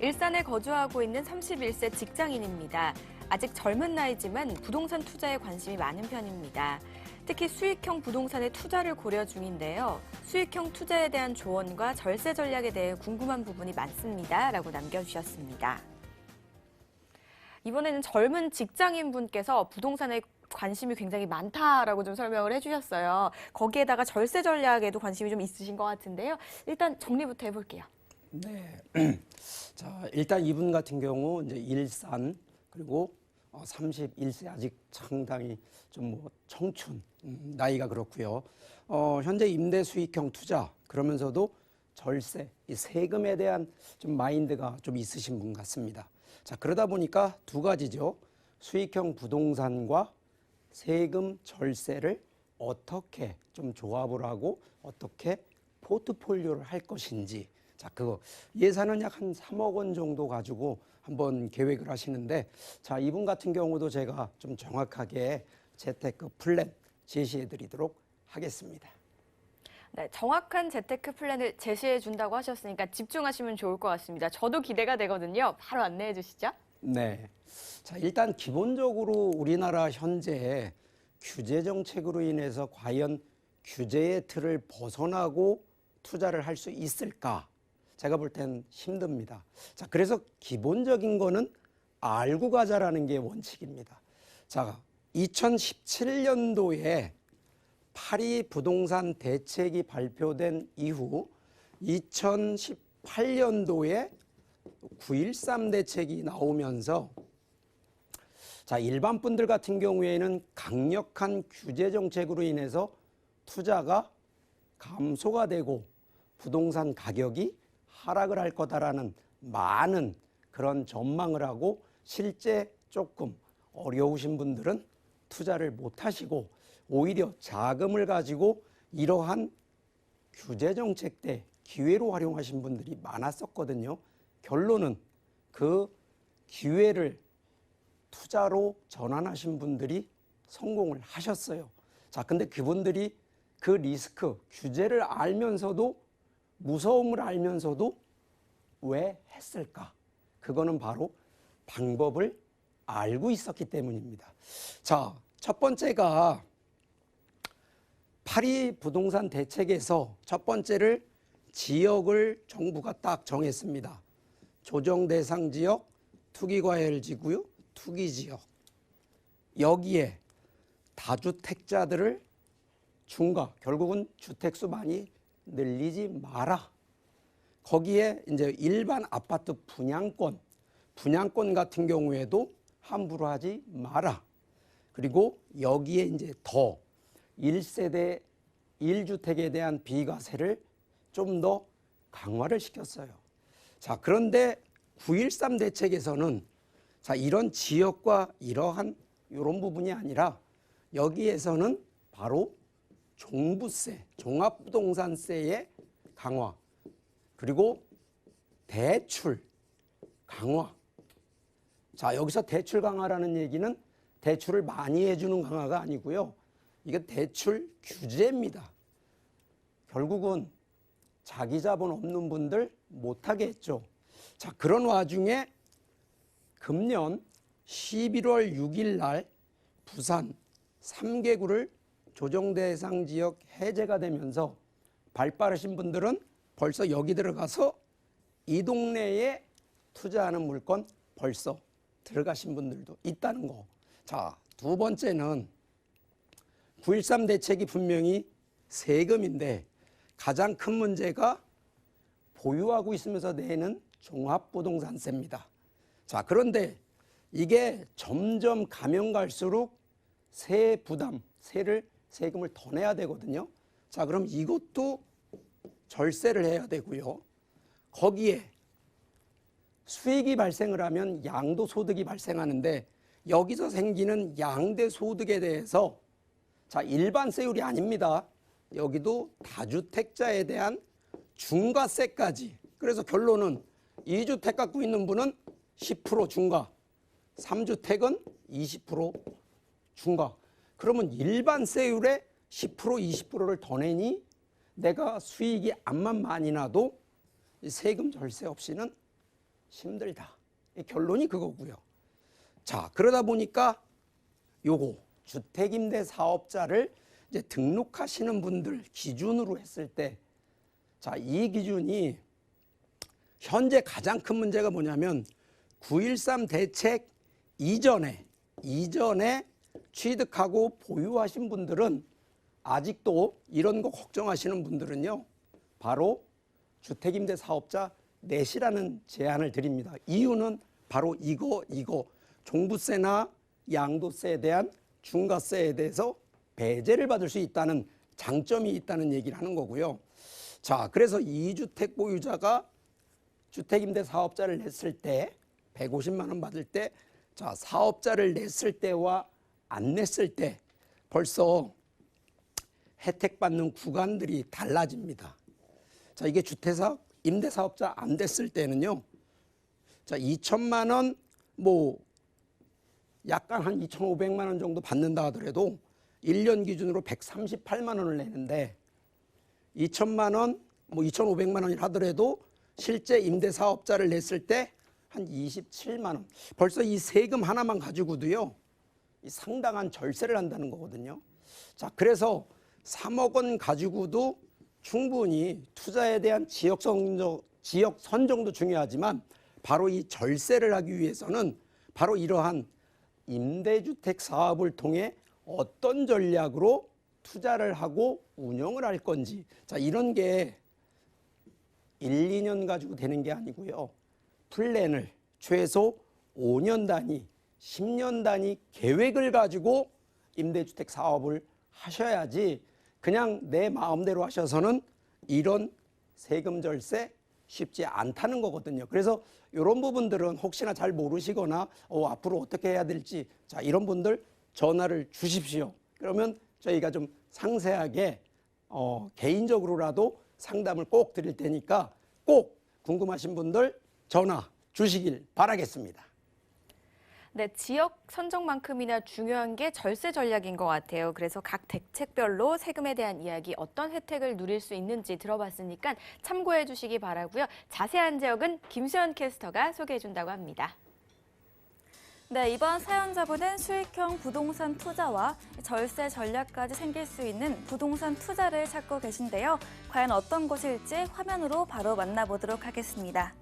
일산에 거주하고 있는 31세 직장인입니다. 아직 젊은 나이지만 부동산 투자에 관심이 많은 편입니다. 특히 수익형 부동산에 투자를 고려 중인데요. 수익형 투자에 대한 조언과 절세 전략에 대해 궁금한 부분이 많습니다. 라고 남겨주셨습니다. 이번에는 젊은 직장인분께서 부동산에 관심이 굉장히 많다라고 좀 설명을 해주셨어요. 거기에다가 절세 전략에도 관심이 좀 있으신 것 같은데요. 일단 정리부터 해볼게요. 네. 자, 일단 이분 같은 경우 이제 일산 그리고 31세 아직 상당히 좀 뭐 청춘 나이가 그렇고요. 현재 임대 수익형 투자 그러면서도 절세, 이 세금에 대한 좀 마인드가 좀 있으신 분 같습니다. 자, 그러다 보니까 두 가지죠. 수익형 부동산과 세금 절세를 어떻게 좀 조합을 하고 어떻게 포트폴리오를 할 것인지. 자, 그거 예산은 약 한 3억 원 정도 가지고 한번 계획을 하시는데, 자, 이분 같은 경우도 제가 좀 정확하게 재테크 플랜 제시해 드리도록 하겠습니다. 네, 정확한 재테크 플랜을 제시해 준다고 하셨으니까 집중하시면 좋을 것 같습니다. 저도 기대가 되거든요. 바로 안내해 주시죠. 네. 자, 일단 기본적으로 우리나라 현재 규제 정책으로 인해서 과연 규제의 틀을 벗어나고 투자를 할 수 있을까? 제가 볼 땐 힘듭니다. 자, 그래서 기본적인 거는 알고 가자라는 게 원칙입니다. 자, 2017년도에 파리 부동산 대책이 발표된 이후 2018년도에 9.13 대책이 나오면서, 자, 일반 분들 같은 경우에는 강력한 규제 정책으로 인해서 투자가 감소가 되고 부동산 가격이 하락을 할 거다라는 많은 그런 전망을 하고, 실제 조금 어려우신 분들은 투자를 못 하시고 오히려 자금을 가지고 이러한 규제 정책 때 기회로 활용하신 분들이 많았었거든요. 결론은 그 기회를 투자로 전환하신 분들이 성공을 하셨어요. 자, 근데 그분들이 그 리스크, 규제를 알면서도, 무서움을 알면서도 왜 했을까? 그거는 바로 방법을 알고 있었기 때문입니다. 자, 첫 번째가 파리 부동산 대책에서 첫 번째를 지역을 정부가 딱 정했습니다. 조정 대상 지역, 투기과열지구요, 투기지역. 여기에 다주택자들을 결국은 주택수 많이 늘리지 마라. 거기에 이제 일반 아파트 분양권 같은 경우에도 함부로 하지 마라. 그리고 여기에 이제 더 1세대 1주택에 대한 비과세를 좀 더 강화를 시켰어요. 자, 그런데 9.13 대책에서는 자, 이런 지역과 이러한 이런 부분이 아니라 여기에서는 바로 종부세, 종합부동산세의 강화, 그리고 대출 강화. 자, 여기서 대출 강화라는 얘기는 대출을 많이 해주는 강화가 아니고요. 이게 대출 규제입니다. 결국은 자기 자본 없는 분들 못하게 했죠. 자, 그런 와중에 금년 11월 6일 날 부산 3개구를 조정대상 지역 해제가 되면서 발 빠르신 분들은 벌써 여기 들어가서 이 동네에 투자하는 물건 벌써 들어가신 분들도 있다는 거. 자, 두 번째는 9.13 대책이 분명히 세금인데 가장 큰 문제가 보유하고 있으면서 내는 종합부동산세입니다. 자, 그런데 이게 점점 가면 갈수록 세금을 더 내야 되거든요. 자, 그럼 이것도 절세를 해야 되고요. 거기에 수익이 발생을 하면 양도소득이 발생하는데 여기서 생기는 양대소득에 대해서, 자, 일반세율이 아닙니다. 여기도 다주택자에 대한 중과세까지. 그래서 결론은 2주택 갖고 있는 분은 10% 중과, 3주택은 20% 중과. 그러면 일반세율에 10%, 20%를 더 내니 내가 수익이 암만 많이 나도 세금 절세 없이는 힘들다. 이 결론이 그거고요. 자, 그러다 보니까 요거 주택임대 사업자를 이제 등록하시는 분들 기준으로 했을 때, 자, 이 기준이 현재 가장 큰 문제가 뭐냐면 9.13 대책 이전에 취득하고 보유하신 분들은 아직도 이런 거 걱정하시는 분들은요, 바로 주택임대 사업자 넷이라는 제안을 드립니다. 이유는 바로 이거 종부세나 양도세에 대한 중과세에 대해서 배제를 받을 수 있다는 장점이 있다는 얘기를 하는 거고요. 자, 그래서 2주택 보유자가 주택임대 사업자를 냈을 때 150만 원 받을 때, 자, 사업자를 냈을 때와 안 냈을 때 벌써 혜택 받는 구간들이 달라집니다. 자, 이게 주택사업 임대사업자 안 됐을 때는요, 자, 2천만 원, 뭐 약간 한 2,500만 원 정도 받는다 하더라도 1년 기준으로 138만 원을 내는데, 2천만 원, 뭐 2,500만 원을 하더라도 실제 임대사업자를 냈을 때 한 27만 원. 벌써 이 세금 하나만 가지고도요, 이 상당한 절세를 한다는 거거든요. 자, 그래서 3억 원 가지고도 충분히 투자에 대한 지역 선정도 중요하지만 바로 이 절세를 하기 위해서는 바로 이러한 임대주택 사업을 통해 어떤 전략으로 투자를 하고 운영을 할 건지, 자, 이런 게 1, 2년 가지고 되는 게 아니고요. 플랜을 최소 5년 단위, 10년 단위 계획을 가지고 임대주택 사업을 하셔야지 그냥 내 마음대로 하셔서는 이런 세금 절세 쉽지 않다는 거거든요. 그래서 이런 부분들은 혹시나 잘 모르시거나 앞으로 어떻게 해야 될지, 자, 이런 분들 전화를 주십시오. 그러면 저희가 좀 상세하게 개인적으로라도 상담을 꼭 드릴 테니까 꼭 궁금하신 분들 전화 주시길 바라겠습니다. 네, 지역 선정만큼이나 중요한 게 절세 전략인 것 같아요. 그래서 각 대책별로 세금에 대한 이야기, 어떤 혜택을 누릴 수 있는지 들어봤으니까 참고해 주시기 바라고요. 자세한 지역은 김수연 캐스터가 소개해 준다고 합니다. 네, 이번 사연자분은 수익형 부동산 투자와 절세 전략까지 생길 수 있는 부동산 투자를 찾고 계신데요. 과연 어떤 곳일지 화면으로 바로 만나보도록 하겠습니다.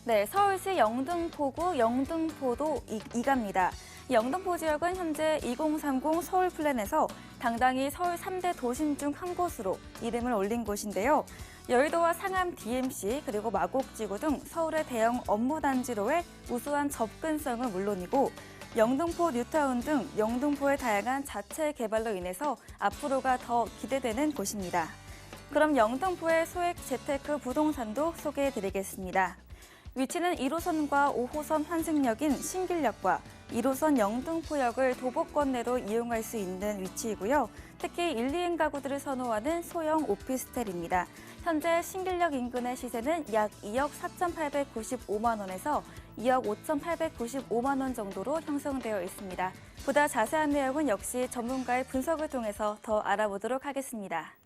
네, 서울시 영등포구 영등포도 2가입니다. 영등포 지역은 현재 2030 서울 플랜에서 당당히 서울 3대 도심 중 한 곳으로 이름을 올린 곳인데요. 여의도와 상암 DMC 그리고 마곡지구 등 서울의 대형 업무단지로의 우수한 접근성은 물론이고 영등포 뉴타운 등 영등포의 다양한 자체 개발로 인해서 앞으로가 더 기대되는 곳입니다. 그럼 영등포의 소액 재테크 부동산도 소개해드리겠습니다. 위치는 1호선과 5호선 환승역인 신길역과 1호선 영등포역을 도보권 내로 이용할 수 있는 위치이고요. 특히 1, 2인 가구들을 선호하는 소형 오피스텔입니다. 현재 신길역 인근의 시세는 약 2억 4,895만 원에서 2억 5,895만 원 정도로 형성되어 있습니다. 보다 자세한 내용은 역시 전문가의 분석을 통해서 더 알아보도록 하겠습니다.